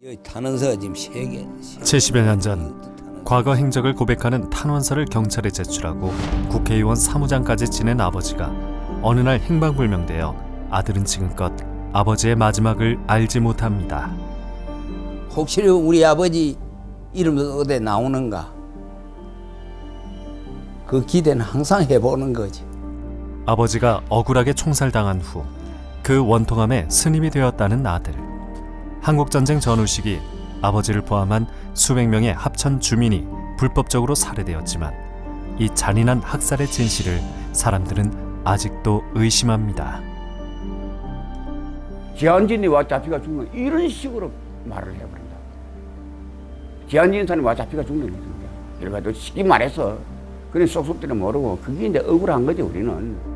여기 탄원서가 지금 3개. 70여 년 전 과거 행적을 고백하는 탄원서를 경찰에 제출하고 국회의원 사무장까지 지낸 아버지가 어느 날 행방불명되어 아들은 지금껏 아버지의 마지막을 알지 못합니다. 혹시 우리 아버지 이름도 어디 나오는가? 그 기대는 항상 해보는 거지. 아버지가 억울하게 총살당한 후 그 원통함에 스님이 되었다는 아들. 한국전쟁 전후 시기 아버지를 포함한 수백 명의 합천 주민이 불법적으로 살해되었지만 이 잔인한 학살의 진실을 사람들은 아직도 의심합니다. 지한진이 와 잡히가 죽는 이런 식으로 말을 해버린다. 지한진 사람이 와 잡히가 죽는 거야. 이래가지고 쉽게 말해서 그냥 쏙쏙들은 모르고 그게 이제 억울한 거지 우리는.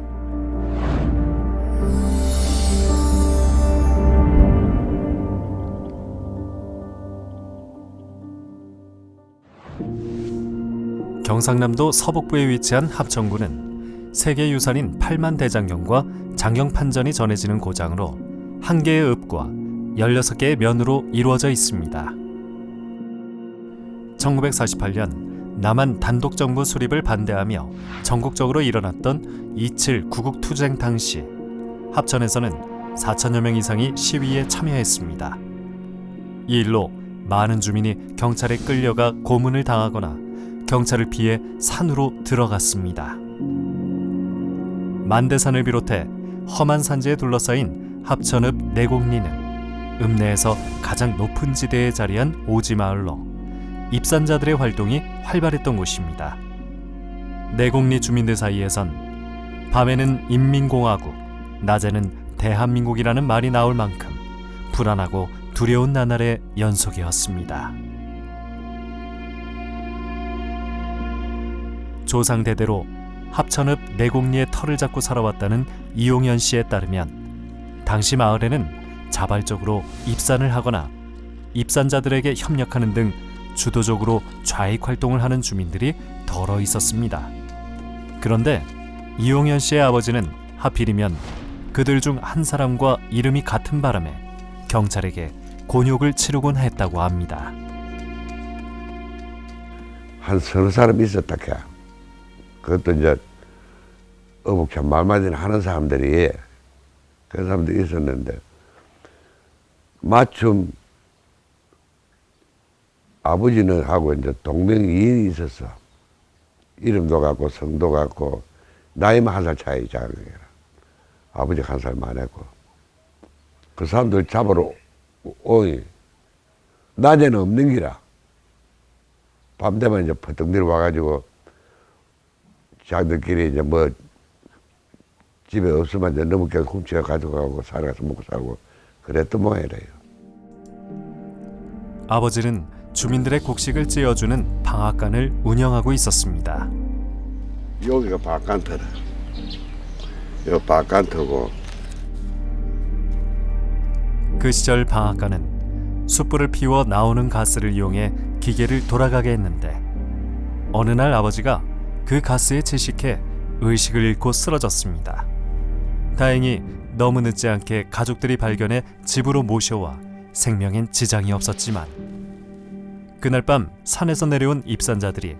경상남도 서북부에 위치한 합천군은 세계유산인 8만 대장경과 장경판전이 전해지는 고장으로 1개의 읍과 16개의 면으로 이루어져 있습니다. 1948년 남한 단독정부 수립을 반대하며 전국적으로 일어났던 2.7 구국투쟁 당시 합천에서는 4천여 명 이상이 시위에 참여했습니다. 이 일로 많은 주민이 경찰에 끌려가 고문을 당하거나 경찰을 피해 산으로 들어갔습니다. 만대산을 비롯해 험한 산지에 둘러싸인 합천읍 내곡리는 읍내에서 가장 높은 지대에 자리한 오지마을로 입산자들의 활동이 활발했던 곳입니다. 내곡리 주민들 사이에선 밤에는 인민공화국, 낮에는 대한민국이라는 말이 나올 만큼 불안하고 두려운 나날의 연속이었습니다. 조상대대로 합천읍 내곡리의 터를 잡고 살아왔다는 이용현 씨에 따르면 당시 마을에는 자발적으로 입산을 하거나 입산자들에게 협력하는 등 주도적으로 좌익 활동을 하는 주민들이 덜어 있었습니다. 그런데 이용현 씨의 아버지는 하필이면 그들 중 한 사람과 이름이 같은 바람에 경찰에게 곤욕을 치르곤 했다고 합니다. 한 서너 사람이 있었다 캐. 그것도 이제 어복참 말마디는 하는 사람들이 그 사람들이 있었는데 마침 아버지는 하고 이제 동명이인이 있었어. 이름도 같고 성도 같고 나이만 1살 차이 작은 거야. 아버지가 1살 많았고 그 사람들 잡으러 오이 낮에는 없는 기라. 밤 되면 이제 퍼뜩 내려와가지고 자기들끼리 이제 뭐 집에 없으면 이제 너무게 훔쳐 가져가고 살아가서 먹고 살고 그랬던 모양이래요. 아버지는 주민들의 곡식을 찌어주는 방앗간을 운영하고 있었습니다. 여기가 바깥터라. 여기 바깥터고. 그 시절 방앗간은 숯불을 피워 나오는 가스를 이용해 기계를 돌아가게 했는데 어느 날 아버지가 그 가스에 질식해 의식을 잃고 쓰러졌습니다. 다행히 너무 늦지 않게 가족들이 발견해 집으로 모셔와 생명엔 지장이 없었지만 그날 밤 산에서 내려온 입산자들이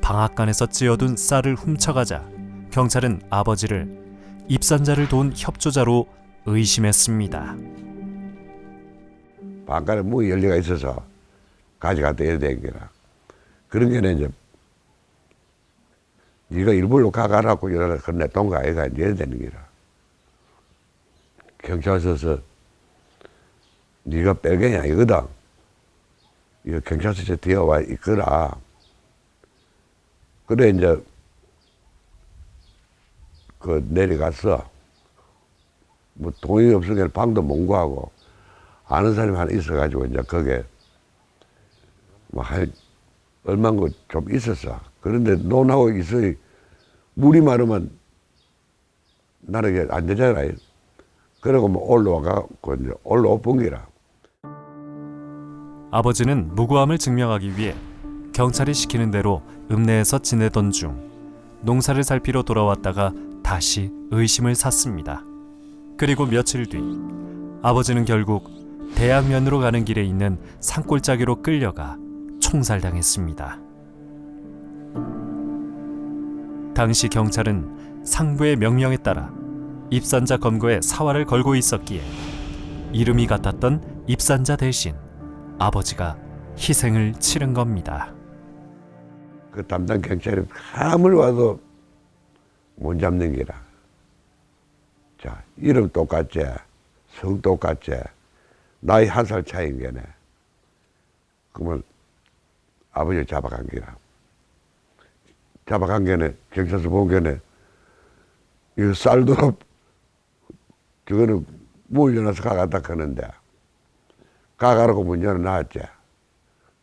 방앗간에서 찌어둔 쌀을 훔쳐가자 경찰은 아버지를 입산자를 도운 협조자로 의심했습니다. 바깥에 문이 열려가 있어서 가져갔다 이래 된 거라. 그런 게는 이제 네가 일부러 가가라고 이러라 그런데 동가 아이가 이래 되는 거라. 경찰서에서 네가 빨갱이 아니거든. 이거 경찰서에 뛰어와 있거라. 그래 이제 그 내려갔어. 뭐 돈이 없으니까 방도 못 구하고 아는 사람이 하나 있어가지고 이제 거기에 뭐 한 얼마인 좀 있었어. 그런데 논하고 있어야 물이 마르면 나는 이게 안 되잖아요. 그러고 뭐 올라와가고 이제 올라와 본 기라. 아버지는 무고함을 증명하기 위해 경찰이 시키는 대로 읍내에서 지내던 중 농사를 살피러 돌아왔다가 다시 의심을 샀습니다. 그리고 며칠 뒤 아버지는 결국 대양면으로 가는 길에 있는 산골짜기로 끌려가 총살당했습니다. 당시 경찰은 상부의 명령에 따라 입산자 검거에 사활을 걸고 있었기에 이름이 같았던 입산자 대신 아버지가 희생을 치른 겁니다. 그 담당 경찰이 함을 와도 못 잡는 기라. 자, 이름 똑같지, 성 똑같지, 나이 1살 차이인 게네. 그러면 아버지를 잡아간 기라. 잡아간 게네, 경찰서 본 게네, 이거 쌀도 저거는 문 열어서 가갔다 하는데, 가가라고 문 열어놨지.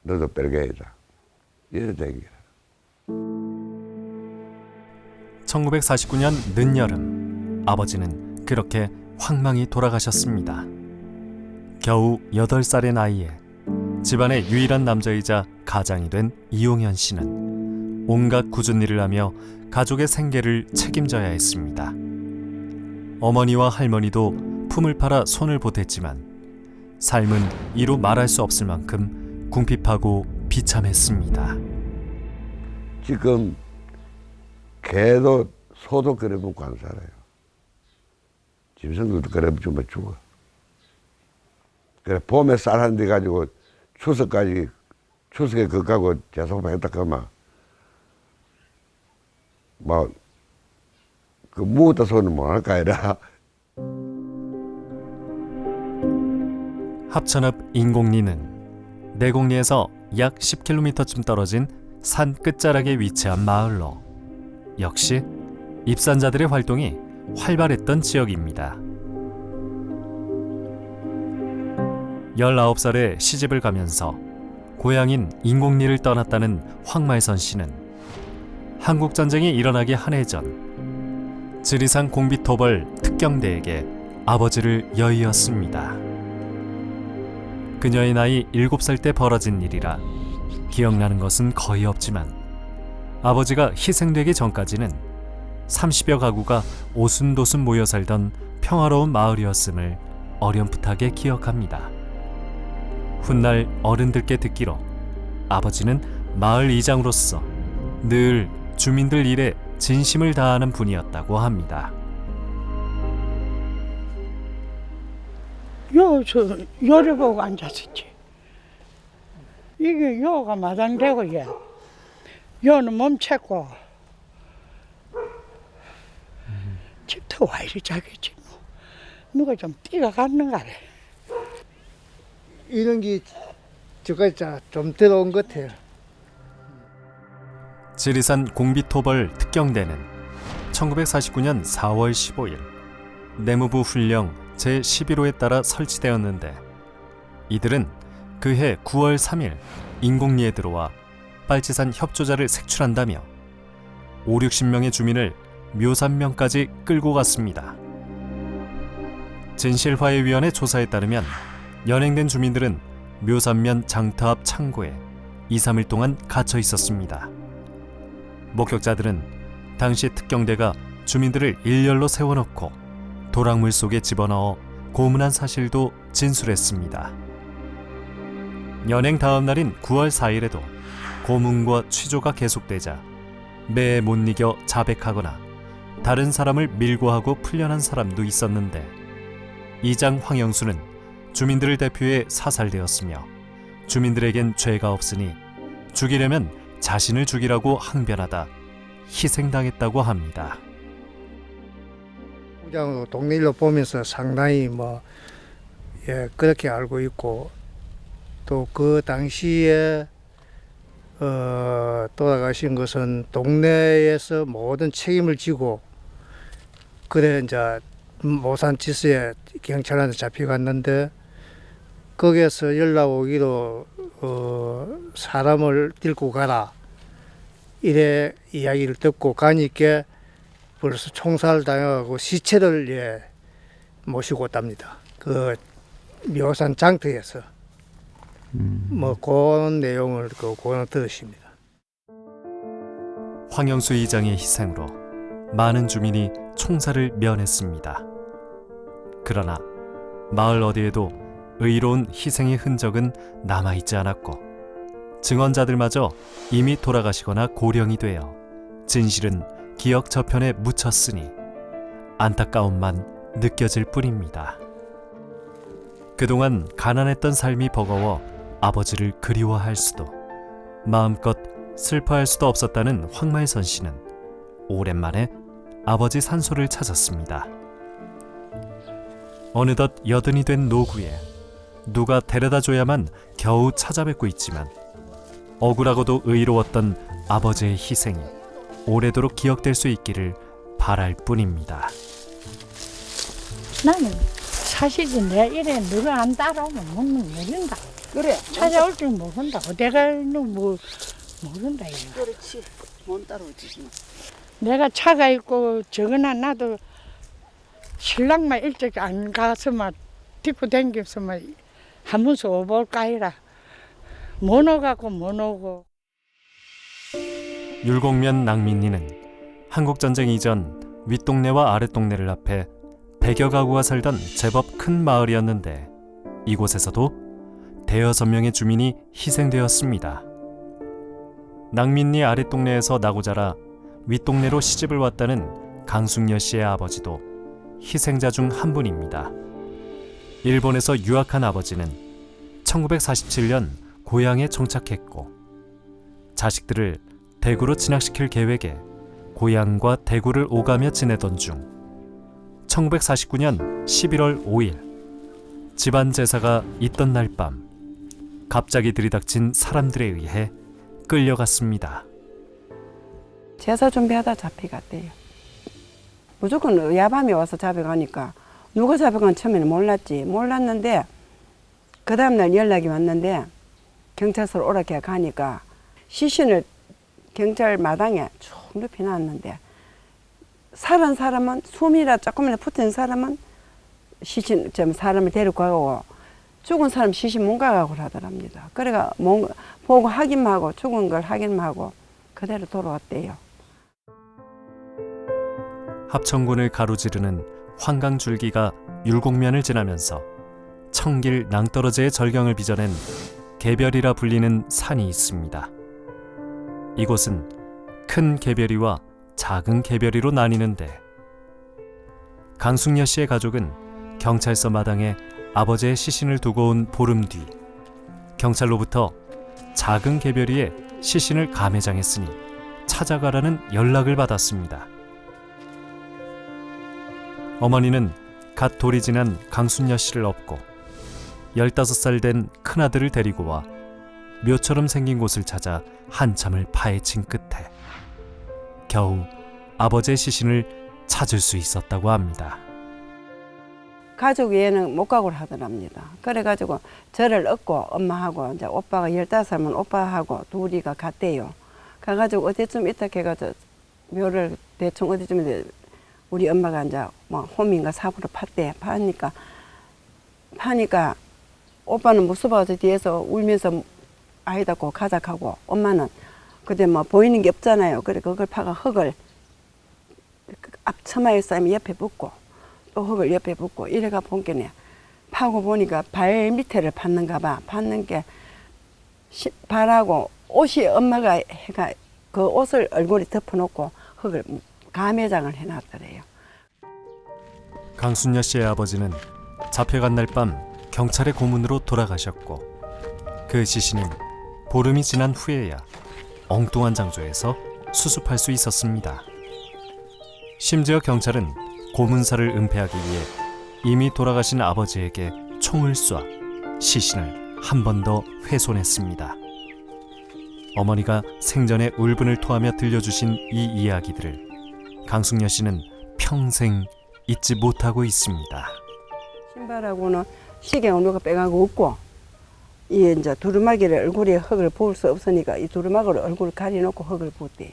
너도 뺄게이다. 이래 된 기라. 1949년 늦여름 아버지는 그렇게 황망히 돌아가셨습니다. 겨우 8살의 나이에 집안의 유일한 남자이자 가장이 된 이용현 씨는 온갖 굳은 일을 하며 가족의 생계를 책임져야 했습니다. 어머니와 할머니도 품을 팔아 손을 보탰지만 삶은 이루 말할 수 없을 만큼 궁핍하고 비참했습니다. 지금 개도 소도 그래 먹고 안 살아요. 짐승들도 그래 먹으면 죽어. 그래 봄에 쌀 한 대 가지고 추석에 그거 가고 재소방 했다 그러면 막 그 무었다 소는 못 할까 이라. 합천읍 인곡리는 내곡리에서 약 10km쯤 떨어진 산 끝자락에 위치한 마을로 역시 입산자들의 활동이 활발했던 지역입니다. 19살에 시집을 가면서 고향인 인곡리를 떠났다는 황말선 씨는 한국전쟁이 일어나기 한 해 전 지리산 공비토벌 특경대에게 아버지를 여의었습니다. 그녀의 나이 7살 때 벌어진 일이라 기억나는 것은 거의 없지만 아버지가 희생되기 전까지는 30여 가구가 오순도순 모여 살던 평화로운 마을이었음을 어렴풋하게 기억합니다. 훗날 어른들께 듣기로 아버지는 마을 이장으로서 늘 주민들 일에 진심을 다하는 분이었다고 합니다. 저 요리 보고 앉았었지. 이게 요가 마당되고 요는 멈췄고 집터 와 이리 자겠지 뭐. 누가 좀 뛰가 갔는가래. 이런 게 저까지 좀 들어온 것 같아요. 지리산 공비토벌 특경대는 1949년 4월 15일 내무부 훈령 제11호에 따라 설치되었는데 이들은 그해 9월 3일 인곡리에 들어와 빨치산 협조자를 색출한다며 50-60명의 주민을 묘산면까지 끌고 갔습니다. 진실화해위원회 조사에 따르면 연행된 주민들은 묘산면 장터 앞 창고에 2-3일 동안 갇혀 있었습니다. 목격자들은 당시 특경대가 주민들을 일렬로 세워놓고 도랑물 속에 집어넣어 고문한 사실도 진술했습니다. 연행 다음 날인 9월 4일에도 고문과 취조가 계속되자 매에 못 이겨 자백하거나 다른 사람을 밀고하고 풀려난 사람도 있었는데 이장 황영수는 주민들을 대표해 사살되었으며 주민들에겐 죄가 없으니 죽이려면 자신을 죽이라고 항변하다 희생당했다고 합니다. 우장으로 동네 일로 보면서 상당히 그렇게 알고 있고 또 그 당시에 돌아가신 것은 동네에서 모든 책임을 지고 그래 이제 모산지수에 경찰한테 잡혀갔는데 거기에서 연락 오기로 사람을 데리고 가라 이래 이야기를 듣고 가니까 벌써 총살 당하고 시체를 모시고 왔답니다. 그 묘산 장터에서 그런 내용을 그거는 들으십니다. 황영수 이장의 희생으로 많은 주민이 총살을 면했습니다. 그러나 마을 어디에도 의로운 희생의 흔적은 남아있지 않았고 증언자들마저 이미 돌아가시거나 고령이 되어 진실은 기억 저편에 묻혔으니 안타까움만 느껴질 뿐입니다. 그동안 가난했던 삶이 버거워 아버지를 그리워할 수도 마음껏 슬퍼할 수도 없었다는 황말선 씨는 오랜만에 아버지 산소를 찾았습니다. 어느덧 80이 된 노구에 누가 데려다줘야만 겨우 찾아뵙고 있지만 억울하고도 의로웠던 아버지의 희생이 오래도록 기억될 수 있기를 바랄 뿐입니다. 나는 사실은 내가 이래 누가 안 따라오면 못 모른다. 그래. 찾아올 줄 모른다. 어디가 뭐 모른다 이거. 그렇지. 못 따라오지. 내가 차가 있고 저거나 나도 신랑만 일찍 안 가서만 딛고 댕겼으면 한 번씩 오볼까 이라. 못 오가고 못 오고. 율곡면 낭민리는 한국전쟁 이전 윗동네와 아랫동네를 합해 100여 가구가 살던 제법 큰 마을이었는데 이곳에서도 대여섯 명의 주민이 희생되었습니다. 낭민리 아랫동네에서 나고 자라 윗동네로 시집을 왔다는 강숙여 씨의 아버지도 희생자 중 한 분입니다. 일본에서 유학한 아버지는 1947년 고향에 정착했고 자식들을 대구로 진학시킬 계획에 고향과 대구를 오가며 지내던 중 1949년 11월 5일 집안 제사가 있던 날 밤 갑자기 들이닥친 사람들에 의해 끌려갔습니다. 제사 준비하다 잡혀갔대요. 무조건 야밤에 와서 잡혀가니까 누가 잡혀간 처음에는 몰랐는데 그 다음날 연락이 왔는데 경찰서로 오라게 가니까 시신을 경찰 마당에 쭉 높이 놨는데 살은 사람은 숨이라 조금이라도 붙은 사람은 시신 좀 사람을 데리고 가고 죽은 사람 시신 못 가고 하더랍니다. 그래가 보고 확인만 하고 죽은 걸 확인만 하고 그대로 돌아왔대요. 합천군을 가로지르는 황강줄기가 율곡면을 지나면서 청길 낭떠러지의 절경을 빚어낸 개별이라 불리는 산이 있습니다. 이곳은 큰 개별이와 작은 개별이로 나뉘는데 강숙여 씨의 가족은 경찰서 마당에 아버지의 시신을 두고 온 보름 뒤 경찰로부터 작은 개별이의 시신을 감회장했으니 찾아가라는 연락을 받았습니다. 어머니는 갓 돌이 지난 강숙여 씨를 업고 15살 된 큰아들을 데리고 와 묘처럼 생긴 곳을 찾아 한참을 파헤친 끝에 겨우 아버지의 시신을 찾을 수 있었다고 합니다. 가족 외에는 못 가고 하더랍니다. 그래가지고 저를 얻고 엄마하고 이제 오빠가 15살이면 오빠하고 둘이가 갔대요. 가가지고 어디쯤 있다 해가지고 묘를 대충 어디쯤인데 우리 엄마가 이제 뭐 홈인가 사부로 팠대. 파니까 오빠는 무서워서 뒤에서 울면서 아이다 고 가자하고 엄마는 그때 뭐 보이는 게 없잖아요. 그래 그걸 파가 흙을 앞처마에 쌓이면 옆에 붓고 또 흙을 옆에 붓고 이래가 본게네. 파고 보니까 발 밑에를 팠는가 봐. 팠는 게 발하고 옷이 엄마가 해가 그 옷을 얼굴에 덮어놓고 흙을 감회장을 해놨더래요. 강숙여 씨의 아버지는 잡혀간 날 밤 경찰의 고문으로 돌아가셨고 그 시신은 보름이 지난 후에야 엉뚱한 장소에서 수습할 수 있었습니다. 심지어 경찰은 고문사를 은폐하기 위해 이미 돌아가신 아버지에게 총을 쏴 시신을 한 번 더 훼손했습니다. 어머니가 생전에 울분을 토하며 들려주신 이 이야기들을 강숙여 씨는 평생 잊지 못하고 있습니다. 신발하고는 시계는 누가 빼가고 없고 이 이제 두루마기를 얼굴에 흙을 부을 수 없으니까 이 두루마기를 얼굴을 가려놓고 흙을 부었대요.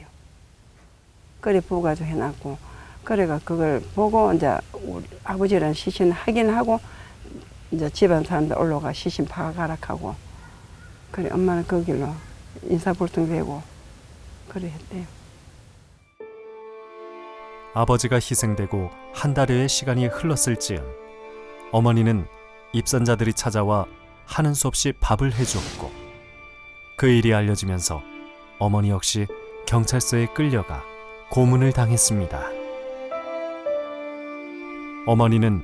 그래 부어가지고 해놨고 그래가 그걸 보고 이제 우리 아버지랑 시신 확인하고 이제 집안 사람들 올라가 시신 파가락하고 그래 엄마는 그 길로 인사불통되고 그래 했대요. 아버지가 희생되고 한 달여의 시간이 흘렀을 즈음 어머니는 입선자들이 찾아와 하는 수 없이 밥을 해주었고, 그 일이 알려지면서 어머니 역시 경찰서에 끌려가 고문을 당했습니다. 어머니는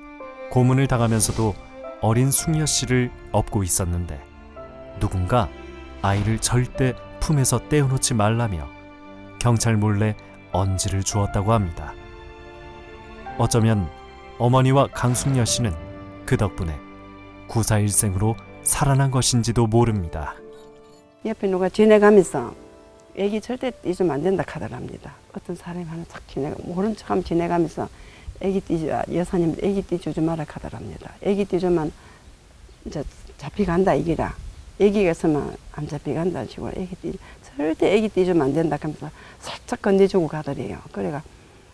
고문을 당하면서도 어린 숙녀 씨를 업고 있었는데 누군가 아이를 절대 품에서 떼어놓지 말라며 경찰 몰래 언지를 주었다고 합니다. 어쩌면 어머니와 강숙녀 씨는 그 덕분에 구사일생으로 살아난 것인지도 모릅니다. 옆에 누가 지내가면서 애기 절대 잊으면 안 된다 하더랍니다. 어떤 사람이 하나 착 모른 척하면 지내가면서 애기 여사님 애기 띠주지 마라 하더랍니다. 애기 띠주면 이제 잡혀간다 이기라. 애기가 있으면 안 잡혀간다 식으로 애기 띠 절대 애기 띠주면 안 된다 하면서 살짝 건네주고 가더래요.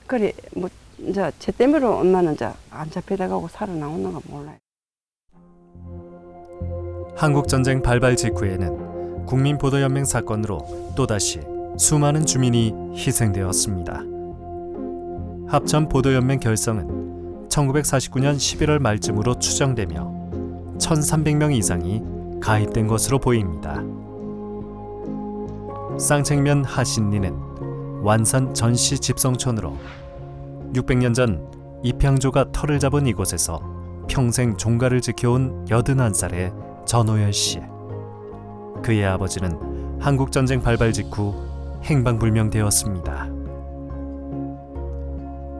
그래 뭐 이제 제 때문에 엄마는 이제 안 잡혀가고 살아나오는 거 몰라요. 한국전쟁 발발 직후에는 국민보도연맹 사건으로 또다시 수많은 주민이 희생되었습니다. 합천 보도연맹 결성은 1949년 11월 말쯤으로 추정되며 1,300명 이상이 가입된 것으로 보입니다. 쌍책면 하신리는 완산 전시 집성촌으로 600년 전 입향조가 터를 잡은 이곳에서 평생 종가를 지켜온 81살의 전호열 씨. 그의 아버지는 한국전쟁 발발 직후 행방불명되었습니다.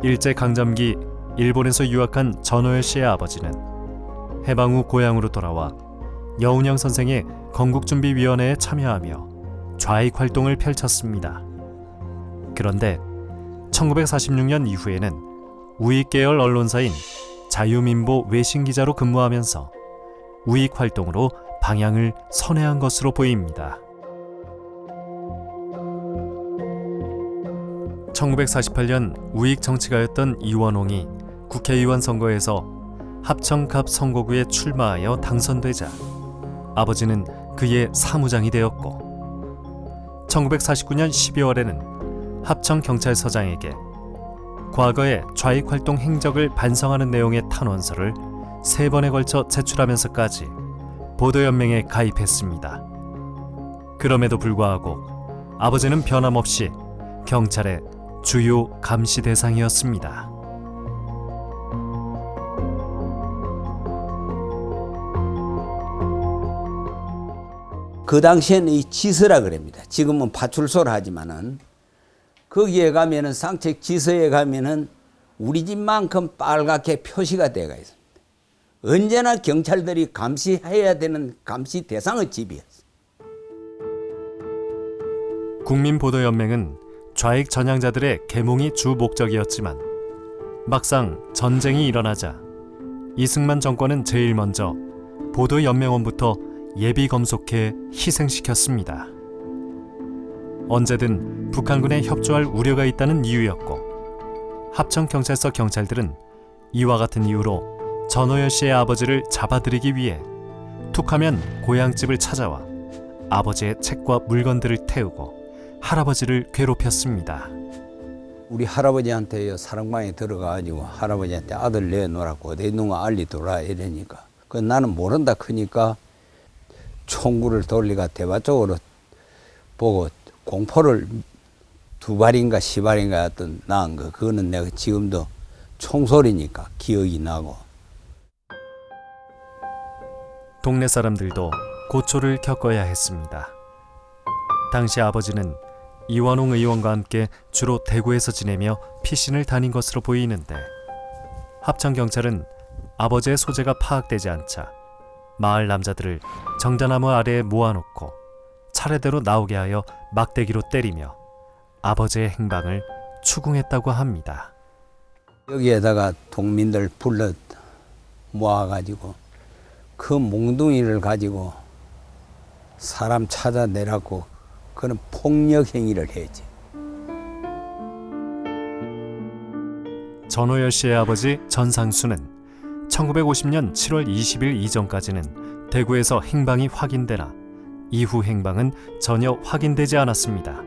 일제강점기 일본에서 유학한 전호열 씨의 아버지는 해방 후 고향으로 돌아와 여운형 선생의 건국준비위원회에 참여하며 좌익 활동을 펼쳤습니다. 그런데 1946년 이후에는 우익계열 언론사인 자유민보 외신기자로 근무하면서 우익 활동으로 방향을 선회한 것으로 보입니다. 1948년 우익 정치가였던 이원홍이 국회의원 선거에서 합천갑 선거구에 출마하여 당선되자 아버지는 그의 사무장이 되었고 1949년 12월에는 합천경찰서장에게 과거의 좌익활동 행적을 반성하는 내용의 탄원서를 3번에 걸쳐 제출하면서까지 보도연맹에 가입했습니다. 그럼에도 불구하고 아버지는 변함없이 경찰의 주요 감시 대상이었습니다. 그 당시에는 이 지서라 그럽니다. 지금은 파출소라 하지만은 거기에 가면은 쌍책 지서에 가면은 우리 집만큼 빨갛게 표시가 되어 있습니다. 언제나 경찰들이 감시해야 되는 감시 대상의 집이었어요. 국민보도연맹은 좌익 전향자들의 계몽이 주 목적이었지만 막상 전쟁이 일어나자 이승만 정권은 제일 먼저 보도연맹원부터 예비 검속해 희생시켰습니다. 언제든 북한군에 협조할 우려가 있다는 이유였고 합천경찰서 경찰들은 이와 같은 이유로 전호열 씨의 아버지를 잡아들이기 위해 툭하면 고향집을 찾아와 아버지의 책과 물건들을 태우고 할아버지를 괴롭혔습니다. 우리 할아버지한테 사랑방에 들어가가지고 할아버지한테 아들 내놓으라고 어디 누가 알리더라 이러니까 나는 모른다 크니까 총구를 돌리가 대바 쪽으로 보고 공포를 2발인가 10발인가 어떤 낳은 거 그거는 내가 지금도 총소리니까 기억이 나고. 동네 사람들도 고초를 겪어야 했습니다. 당시 아버지는 이원홍 의원과 함께 주로 대구에서 지내며 피신을 다닌 것으로 보이는데 합천경찰은 아버지의 소재가 파악되지 않자 마을 남자들을 정자나무 아래에 모아놓고 차례대로 나오게 하여 막대기로 때리며 아버지의 행방을 추궁했다고 합니다. 여기에다가 동민들 불러 모아가지고 그 몽둥이를 가지고 사람 찾아내라고 그런 폭력 행위를 했지. 전호열 씨의 아버지 전상수는 1950년 7월 20일 이전까지는 대구에서 행방이 확인되나 이후 행방은 전혀 확인되지 않았습니다.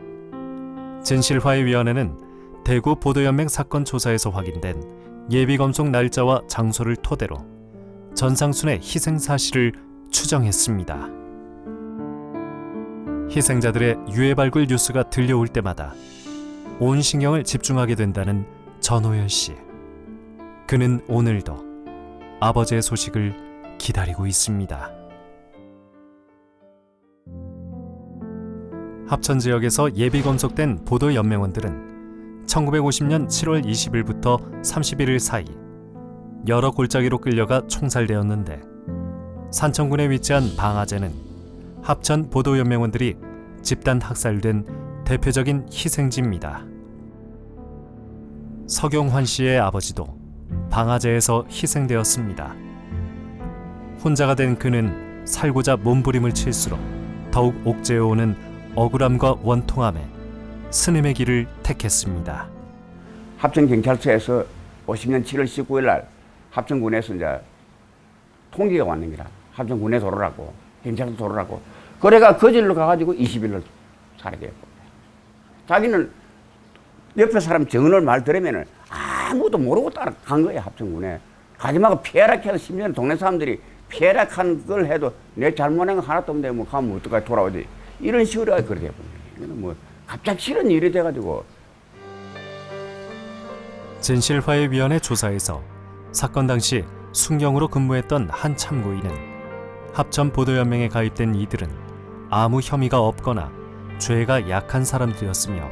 진실화해위원회는 대구 보도연맹 사건 조사에서 확인된 예비검속 날짜와 장소를 토대로 전상순의 희생 사실을 추정했습니다. 희생자들의 유해 발굴 뉴스가 들려올 때마다 온 신경을 집중하게 된다는 전호열 씨. 그는 오늘도 아버지의 소식을 기다리고 있습니다. 합천 지역에서 예비 검속된 보도 연맹원들은 1950년 7월 20일부터 31일 사이 여러 골짜기로 끌려가 총살되었는데, 산청군에 위치한 방아제는 합천 보도 연맹원들이 집단 학살된 대표적인 희생지입니다. 서경환 씨의 아버지도 방아제에서 희생되었습니다. 혼자가 된 그는 살고자 몸부림을 칠수록 더욱 옥죄어오는 억울함과 원통함에 스님의 길을 택했습니다. 합천경찰서에서 50년 7월 19일 날 합천군에서 이제 통지가 왔는 기라. 합천군에 돌아라고, 경찰서 돌아라고. 그래가 그 길로 가가지고 20일을 살해되었고. 자기는 옆에 사람 정은을 말 들으면은 아무도 모르고 따라간 거야, 합천군에. 가지마가 피해라 해서 10년 동네 사람들이 피해라 한 걸 해도 내 잘못한 거 하나도 없는데 뭐 가면 어떡하지 돌아오지. 이런 식으로 그렇게 돼버린 거야. 이거는 뭐 갑자기 싫은 일이 돼가지고. 진실화해위원회 조사에서 사건 당시 순경으로 근무했던 한 참고인은 합천 보도연맹에 가입된 이들은 아무 혐의가 없거나 죄가 약한 사람들이었으며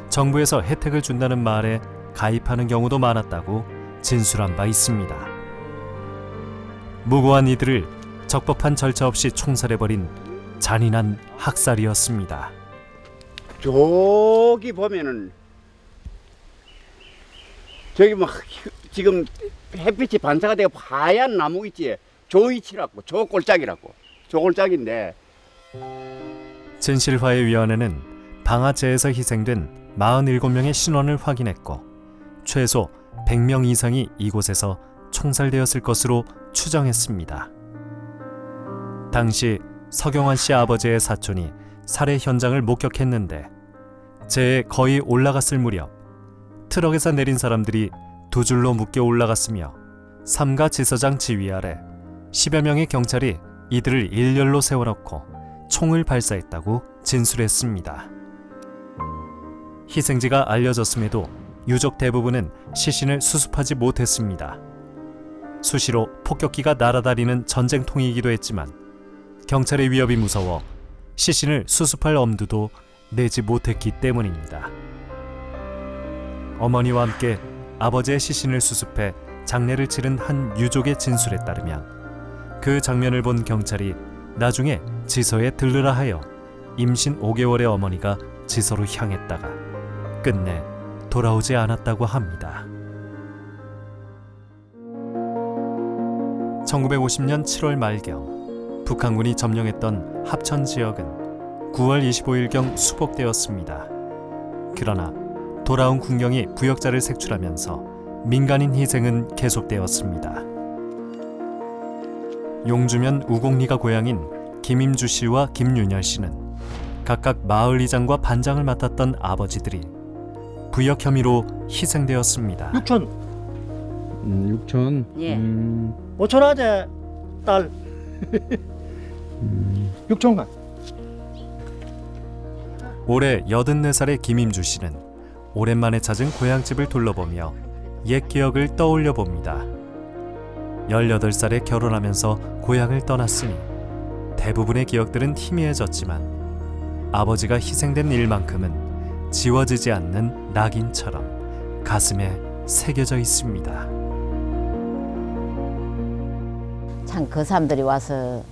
정부에서 혜택을 준다는 말에 가입하는 경우도 많았다고 진술한 바 있습니다. 무고한 이들을 적법한 절차 없이 총살해버린 잔인한 학살이었습니다. 저기 보면은 저기 막 지금 햇빛이 반사가 되고 하얀 나무 있지. 조이치라고, 저 골짜기라고. 저 골짜기인데. 진실화해위원회는 방아제에서 희생된 47명의 신원을 확인했고 최소 100명 이상이 이곳에서 총살되었을 것으로 추정했습니다. 당시 서경환 씨 아버지의 사촌이 살해 현장을 목격했는데 제에 거의 올라갔을 무렵 트럭에서 내린 사람들이 두 줄로 묶여 올라갔으며 삼가 지서장 지휘 아래 10여 명의 경찰이 이들을 일렬로 세워놓고 총을 발사했다고 진술했습니다. 희생지가 알려졌음에도 유족 대부분은 시신을 수습하지 못했습니다. 수시로 폭격기가 날아다니는 전쟁통이기도 했지만 경찰의 위협이 무서워 시신을 수습할 엄두도 내지 못했기 때문입니다. 어머니와 함께 아버지의 시신을 수습해 장례를 치른 한 유족의 진술에 따르면 그 장면을 본 경찰이 나중에 지서에 들르라 하여 임신 5개월의 어머니가 지서로 향했다가 끝내 돌아오지 않았다고 합니다. 1950년 7월 말경 북한군이 점령했던 합천 지역은 9월 25일경 수복되었습니다. 그러나 돌아온 군경이 부역자를 색출하면서 민간인 희생은 계속되었습니다. 용주면 우곡리가 고향인 김임주 씨와 김윤열 씨는 각각 마을이장과 반장을 맡았던 아버지들이 부역 혐의로 희생되었습니다. 6천 6천. 예. 5천 아재 딸 6천간. 올해 84살의 김임주 씨는 오랜만에 찾은 고향집을 둘러보며 옛 기억을 떠올려 봅니다. 18살에 결혼하면서 고향을 떠났으니 대부분의 기억들은 희미해졌지만 아버지가 희생된 일만큼은 지워지지 않는 낙인처럼 가슴에 새겨져 있습니다. 참 그 사람들이 와서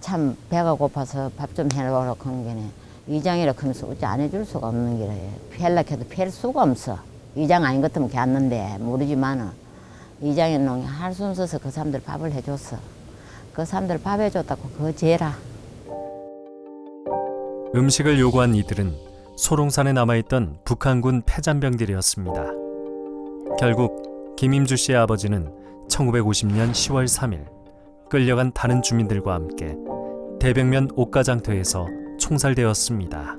참 배가 고파서 밥 좀 해놓으라고 하는 게네. 이장이라 하면서 어찌 안 해줄 수가 없는 게래. 피하려고 해도 피할 수가 없어. 이장 아닌 것 같으면 걔안는데 모르지만은 이장의 놈이 할 수 없어서 그 사람들 밥을 해줬어. 그 사람들 밥 해줬다고 그거 죄라. 음식을 요구한 이들은 소롱산에 남아있던 북한군 폐잔병들이었습니다. 결국 김임주 씨의 아버지는 1950년 10월 3일 끌려간 다른 주민들과 함께 대백면 옥가장터에서 총살되었습니다.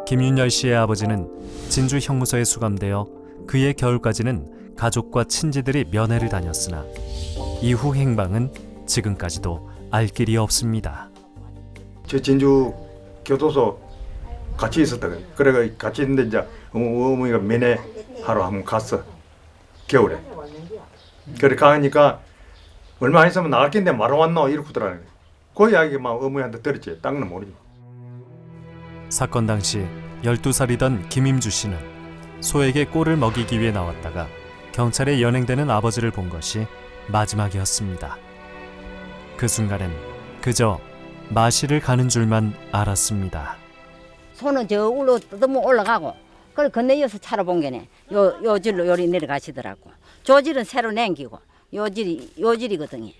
김윤열 씨의 아버지는 진주 형무소에 수감되어 그해 겨울까지는 가족과 친지들이 면회를 다녔으나 이후 행방은 지금까지도 알 길이 없습니다. 저 진주 교도소 같이 있었다 그래. 그래가 같이 있는데 이제 어머니가 면회하러 한번 갔어. 겨울에. 그래 가니까 얼마 안 있으면 나갈 낀데 말아 왔노 이러고 더라는 거야. 그 이야기 막 어머니한테 들었지. 땅은 모르지. 사건 당시 12살이던 김임주 씨는 소에게 꼴을 먹이기 위해 나왔다가 경찰에 연행되는 아버지를 본 것이 마지막이었습니다. 그 순간엔 그저 마실을 가는 줄만 알았습니다. 손은 저 울로 뜯으면 올라가고 그걸 건너이어서 차로 본 게네. 요 질로 요리 내려가시더라고. 조질은 새로 남기고 요 질이거든요.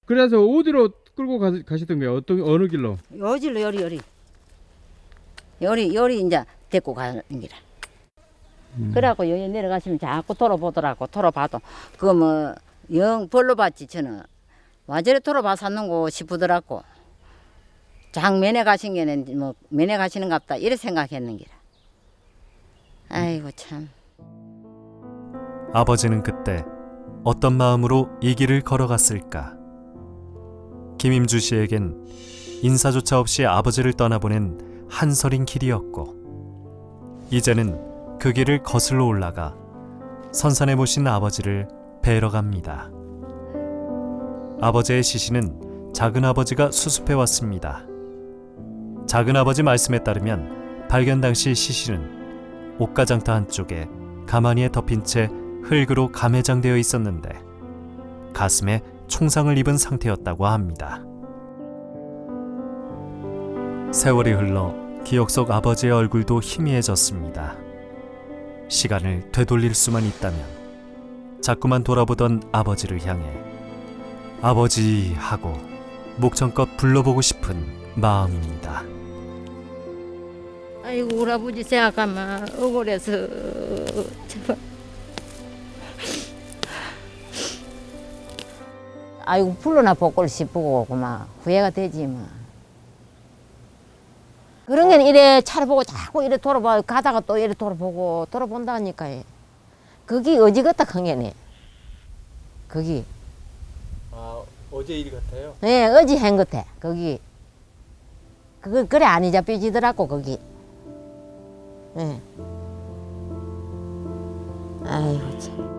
그래서 어디로 끌고 가시던 거예요? 어느 길로? 요 질로 요리 이제 데리고 가는 기라. 그래갖고 여기 내려가시면 자꾸 돌아보더라고. 돌아봐도 그 뭐 영 벌로 봤지 저는. 와저래 돌아봐 샀는고 싶더라고. 장면에 가신 게는 뭐 면회 가시는갑다 이래 생각했는 기라. 아이고 참. 아버지는 그때 어떤 마음으로 이 길을 걸어갔을까? 김임주 씨에겐 인사조차 없이 아버지를 떠나보낸 한설인 길이었고 이제는 그 길을 거슬러 올라가 선산에 모신 아버지를 뵈러 갑니다. 아버지의 시신은 작은아버지가 수습해 왔습니다. 작은아버지 말씀에 따르면 발견 당시 시신은 옷가장터 한쪽에 가마니에 덮인 채 흙으로 감해장되어 있었는데 가슴에 총상을 입은 상태였다고 합니다. 세월이 흘러 기억 속 아버지의 얼굴도 희미해졌습니다. 시간을 되돌릴 수만 있다면 자꾸만 돌아보던 아버지를 향해 아버지 하고 목청껏 불러보고 싶은 마음입니다. 아이고 우리 아버지 생각하면 억울해서 제발. 아이고 불러나 복골 싶고 그만 후회가 되지 뭐. 그런 게 이래 차를 보고 자꾸 이래 돌아봐 가다가 또 이래 돌아보고 돌아본다니까. 그게 어지 같다 큰 게네. 거기. 아, 어제 일 같아요? 네, 어지 한 같아. 거기. 그래 안 잊어삐지더라고 거기. 네. 아이고 참.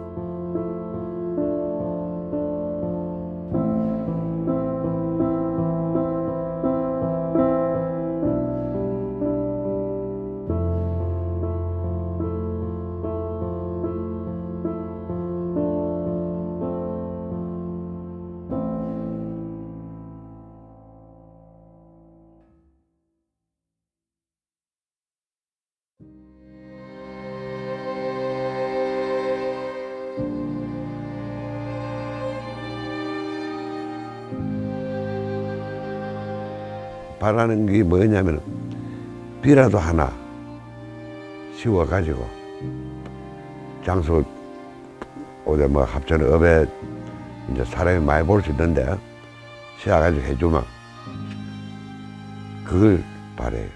바라는 게 뭐냐면 비라도 하나 씌워가지고 장소 어디 뭐 합천 업에 이제 사람이 많이 볼 수 있는데 씌워가지고 해주면 그걸 바래요.